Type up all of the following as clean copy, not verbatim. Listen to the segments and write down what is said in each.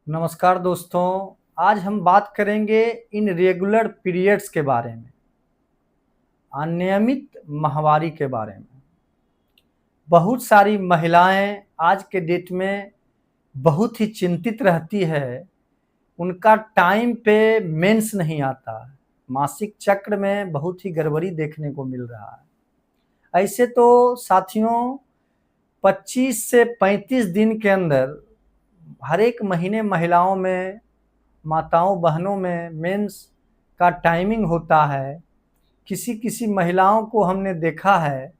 नमस्कार दोस्तों। आज हम बात करेंगे इन रेगुलर पीरियड्स के बारे में, अनियमित माहवारी के बारे में। बहुत सारी महिलाएं आज के डेट में बहुत ही चिंतित रहती है, उनका टाइम पे मेंस नहीं आता है, मासिक चक्र में बहुत ही गड़बड़ी देखने को मिल रहा है। ऐसे तो साथियों 25 से 35 दिन के अंदर हर एक महीने महिलाओं में, माताओं बहनों में मेंस का टाइमिंग होता है। किसी किसी महिलाओं को हमने देखा है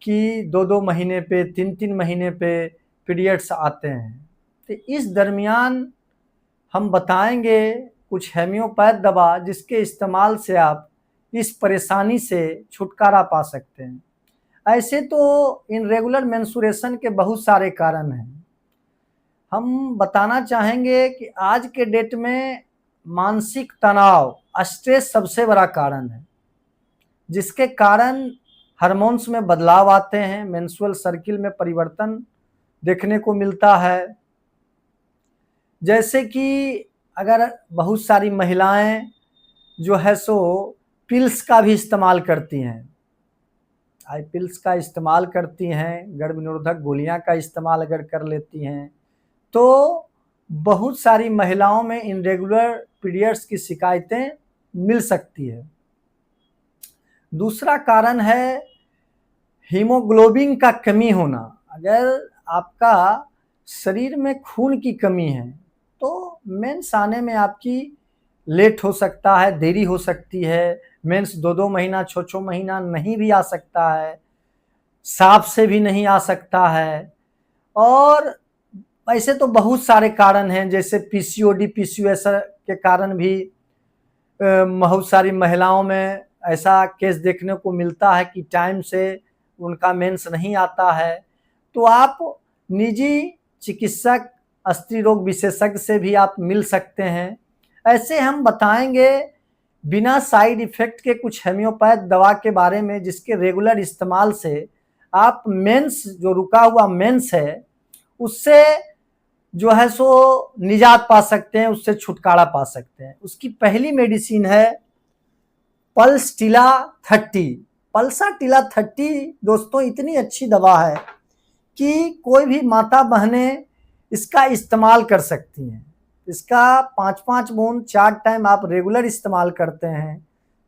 कि 2-2 महीने पे, 3-3 महीने पे पीरियड्स आते हैं। तो इस दरमियान हम बताएंगे कुछ होम्योपैथ दवा जिसके इस्तेमाल से आप इस परेशानी से छुटकारा पा सकते हैं। ऐसे तो इन रेगुलर मेंस्ट्रुएशन के बहुत सारे कारण हैं। हम बताना चाहेंगे कि आज के डेट में मानसिक तनाव, स्ट्रेस सबसे बड़ा कारण है, जिसके कारण हार्मोन्स में बदलाव आते हैं, मेंस्ट्रुअल सर्किल में परिवर्तन देखने को मिलता है। जैसे कि अगर बहुत सारी महिलाएं जो है सो पिल्स का भी इस्तेमाल करती हैं, आई पिल्स का इस्तेमाल करती हैं, गर्भ निरोधक गोलियां का इस्तेमाल अगर कर लेती हैं तो बहुत सारी महिलाओं में इरेगुलर पीरियड्स की शिकायतें मिल सकती है। दूसरा कारण है हीमोग्लोबिन का कमी होना। अगर आपका शरीर में खून की कमी है तो मेंस आने में आपकी लेट हो सकता है, देरी हो सकती है। मेंस 2-2 महीना, 6-6 महीना नहीं भी आ सकता है, सांप से भी नहीं आ सकता है। और ऐसे तो बहुत सारे कारण हैं, जैसे पीसीओडी, पीसीओएस के कारण भी बहुत सारी महिलाओं में ऐसा केस देखने को मिलता है कि टाइम से उनका मेंस नहीं आता है। तो आप निजी चिकित्सक, स्त्री रोग विशेषज्ञ से भी आप मिल सकते हैं। ऐसे हम बताएंगे बिना साइड इफेक्ट के कुछ होम्योपैथ दवा के बारे में, जिसके रेगुलर इस्तेमाल से आप मेंस, जो रुका हुआ मेंस है, उससे जो है सो निजात पा सकते हैं, उससे छुटकारा पा सकते हैं। उसकी पहली मेडिसिन है पल्सटिला 30। पल्साटिला 30 दोस्तों इतनी अच्छी दवा है कि कोई भी माता बहनें इसका इस्तेमाल कर सकती हैं। इसका 5-5 बूंद 4 टाइम आप रेगुलर इस्तेमाल करते हैं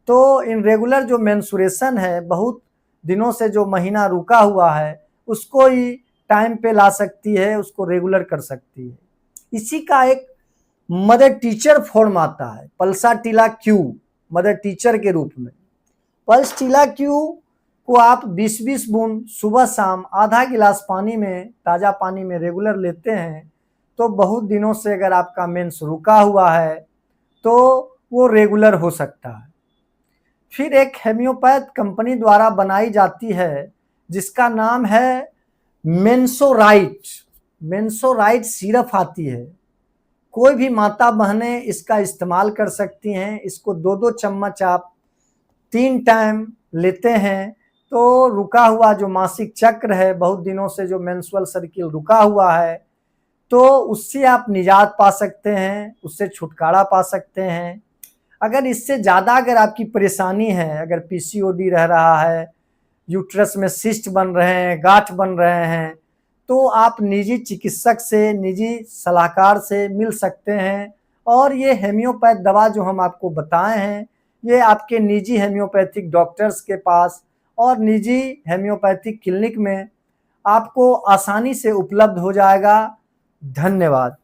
तो इन रेगुलर जो मेंस्ट्रुएशन है, बहुत दिनों से जो महीना रुका हुआ है, उसको ही टाइम पे ला सकती है, उसको रेगुलर कर सकती है। इसी का एक मदर टीचर फॉर्म आता है, पल्साटिला क्यू, मदर टीचर के रूप में। पल्सटिला क्यू को आप 20-20 बूंद सुबह शाम आधा गिलास पानी में, ताज़ा पानी में रेगुलर लेते हैं तो बहुत दिनों से अगर आपका मेंस रुका हुआ है तो वो रेगुलर हो सकता है। फिर एक होम्योपैथ कंपनी द्वारा बनाई जाती है जिसका नाम है मेंसोराइट। मेंसोराइट सिरप आती है, कोई भी माता बहनें इसका इस्तेमाल कर सकती हैं। इसको 2-2 चम्मच आप 3 टाइम लेते हैं तो रुका हुआ जो मासिक चक्र है, बहुत दिनों से जो मेंस्ट्रुअल सर्किल रुका हुआ है, तो उससे आप निजात पा सकते हैं, उससे छुटकारा पा सकते हैं। अगर इससे ज़्यादा अगर आपकी परेशानी है, अगर पीसीओडी रह रहा है, यूट्रस में सिस्ट बन रहे हैं, गांठ बन रहे हैं, तो आप निजी चिकित्सक से, निजी सलाहकार से मिल सकते हैं। और ये होम्योपैथ दवा जो हम आपको बताए हैं, ये आपके निजी होम्योपैथिक डॉक्टर्स के पास और निजी होम्योपैथिक क्लिनिक में आपको आसानी से उपलब्ध हो जाएगा। धन्यवाद।